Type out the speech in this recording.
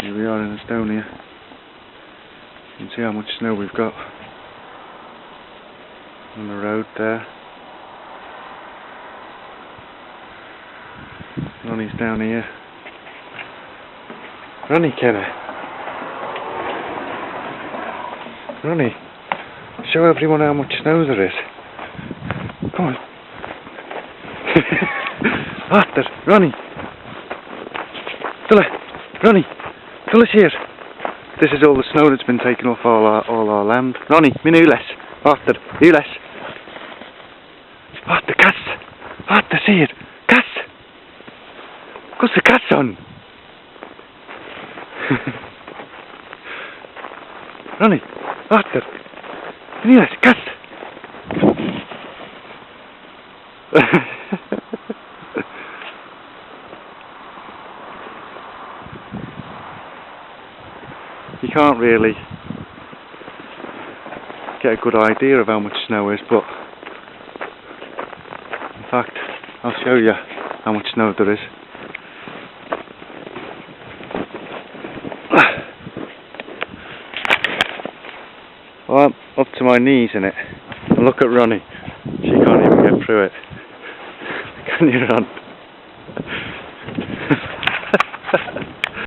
Here we are in Estonia. You can see how much snow we've got on the road there. Ronnie's down here. Ronnie, Kenner. Ronnie, show everyone how much snow there is. Come on. After, Ronnie. Ronnie, come here. This is all the snow that's been taken off all our land. Ronnie, min üles. After, üles. After, kas. After, sier. Kas. Kus see kas on? Ronnie, after. Min üles, kas. You can't really get a good idea of how much snow is, but in fact I'll show you how much snow there is. Well, I'm up to my knees in it, and look at Ronnie, she can't even get through it. Can you, Ron?